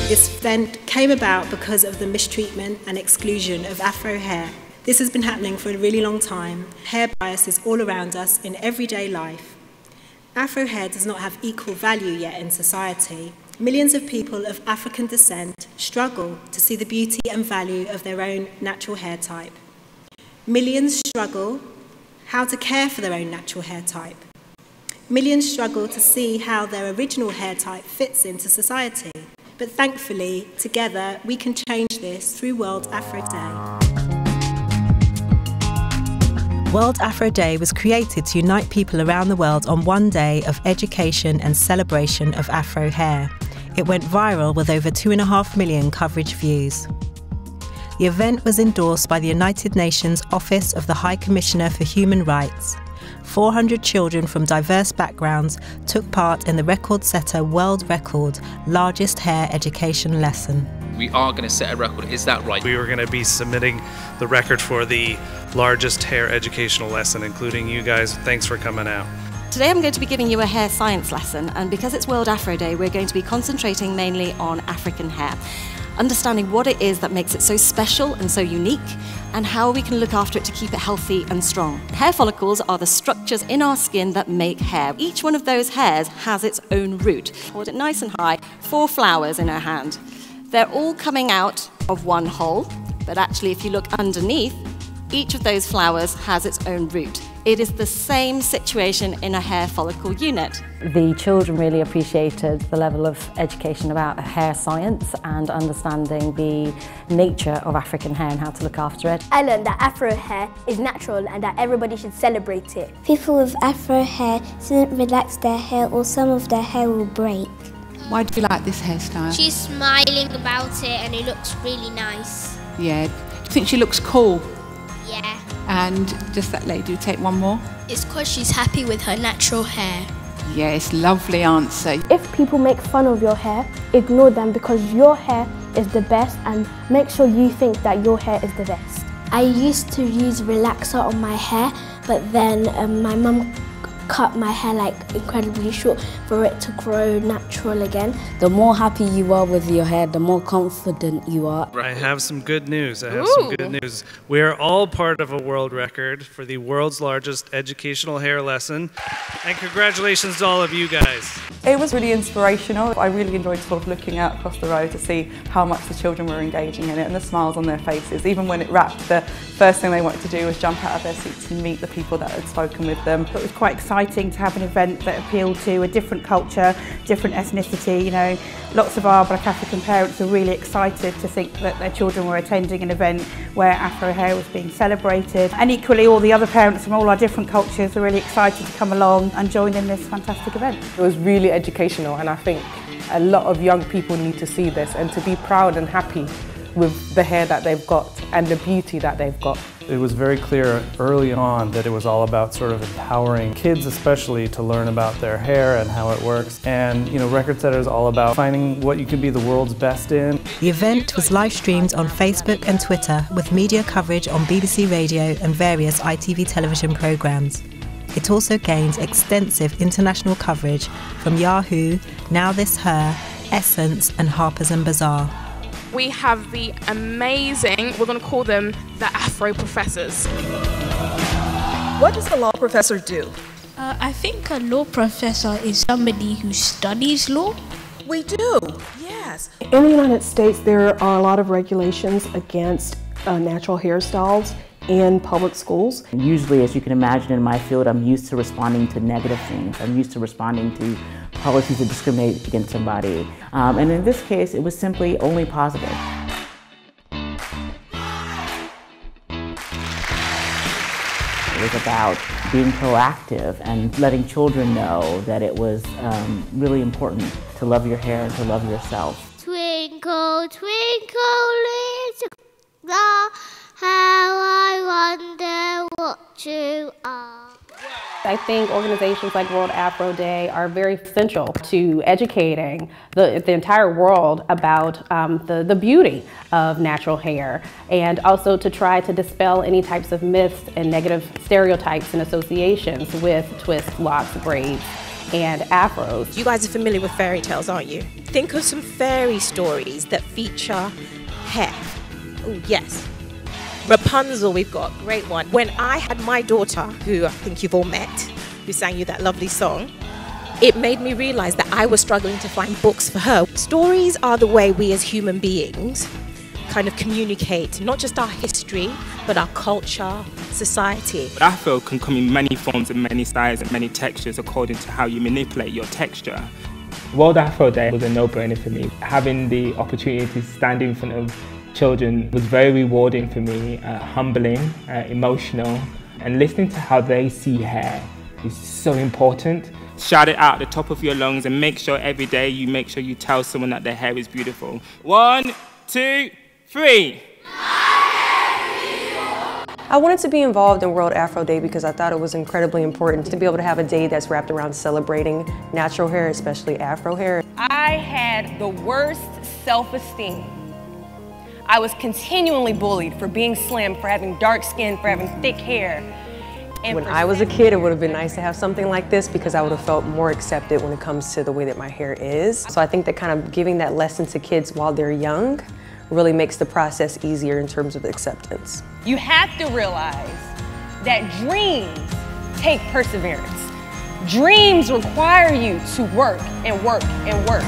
This event came about because of the mistreatment and exclusion of Afro hair. This has been happening for a really long time. Hair bias is all around us in everyday life. Afro hair does not have equal value yet in society. Millions of people of African descent struggle to see the beauty and value of their own natural hair type. Millions struggle how to care for their own natural hair type. Millions struggle to see how their original hair type fits into society. But thankfully, together, we can change this through World Afro Day. World Afro Day was created to unite people around the world on one day of education and celebration of Afro hair. It went viral with over 2.5 million coverage views. The event was endorsed by the United Nations Office of the High Commissioner for Human Rights. 400 children from diverse backgrounds took part in the record-setter world record largest hair education lesson. We are going to set a record, is that right? We were going to be submitting the record for the largest hair educational lesson, including you guys. Thanks for coming out. Today I'm going to be giving you a hair science lesson, and because it's World Afro Day, we're going to be concentrating mainly on African hair, understanding what it is that makes it so special and so unique, and how we can look after it to keep it healthy and strong. Hair follicles are the structures in our skin that make hair. Each one of those hairs has its own root. Hold it nice and high, 4 flowers in her hand. They're all coming out of one hole, but actually if you look underneath, each of those flowers has its own root. It is the same situation in a hair follicle unit. The children really appreciated the level of education about hair science and understanding the nature of African hair and how to look after it. I learned that Afro hair is natural and that everybody should celebrate it. People with Afro hair shouldn't relax their hair or some of their hair will break. Why do you like this hairstyle? She's smiling about it and it looks really nice. Yeah. Do you think she looks cool? Yeah. And just that lady, take one more. It's because she's happy with her natural hair. Yes, lovely answer. If people make fun of your hair, ignore them because your hair is the best and make sure you think that your hair is the best. I used to use relaxer on my hair, but then my mum cut my hair like incredibly short for it to grow natural again. The more happy you are with your hair, the more confident you are. I have some good news. We are all part of a world record for the world's largest educational hair lesson. And congratulations to all of you guys. It was really inspirational. I really enjoyed sort of looking out across the road to see how much the children were engaging in it and the smiles on their faces. Even when it wrapped, the first thing they wanted to do was jump out of their seats and meet the people that had spoken with them. It was quite exciting to have an event that appealed to a different culture, different ethnicity. You know, lots of our Black African parents are really excited to think that their children were attending an event where Afro hair was being celebrated. And equally, all the other parents from all our different cultures were really excited to come along and join in this fantastic event. It was really educational, and I think a lot of young people need to see this and to be proud and happy with the hair that they've got and the beauty that they've got. It was very clear early on that it was all about sort of empowering kids especially to learn about their hair and how it works. And you know, Record Setter is all about finding what you can be the world's best in. The event was live streamed on Facebook and Twitter with media coverage on BBC Radio and various ITV television programmes. It also gained extensive international coverage from Yahoo, Now This Her, Essence and Harper's & Bazaar. We have the amazing, we're going to call them the Afro professors. What does a law professor do? I think a law professor is somebody who studies law. We do, yes. In the United States, there are a lot of regulations against natural hairstyles in public schools. Usually, as you can imagine in my field, I'm used to responding to negative things. I'm used to responding to policies that discriminate against somebody. And in this case, it was simply only positive. It was about being proactive and letting children know that it was really important to love your hair and to love yourself. Twinkle, twinkle, little star, how I wonder what you are. I think organizations like World Afro Day are very essential to educating the entire world about the beauty of natural hair, and also to try to dispel any types of myths and negative stereotypes and associations with twists, locks, braids, and afros. You guys are familiar with fairy tales, aren't you? think of some fairy stories that feature hair. Oh, yes. Rapunzel, we've got a great one. When I had my daughter, who I think you've all met, who sang you that lovely song, it made me realize that I was struggling to find books for her. Stories are the way we as human beings kind of communicate not just our history, but our culture, society. Afro can come in many forms and many styles and many textures according to how you manipulate your texture. World Afro Day was a no-brainer for me. Having the opportunity to stand in front of children was very rewarding for me, humbling, emotional, and listening to how they see hair is so important. Shout it out at the top of your lungs and make sure every day you make sure you tell someone that their hair is beautiful. 1, 2, 3. I wanted to be involved in World Afro Day because I thought it was incredibly important to be able to have a day that's wrapped around celebrating natural hair, especially Afro hair. I had the worst self-esteem. I was continually bullied for being slim, for having dark skin, for having thick hair. And when I was a kid, it would have been nice to have something like this because I would have felt more accepted when it comes to the way that my hair is. So I think that kind of giving that lesson to kids while they're young really makes the process easier in terms of acceptance. You have to realize that dreams take perseverance. Dreams require you to work and work and work.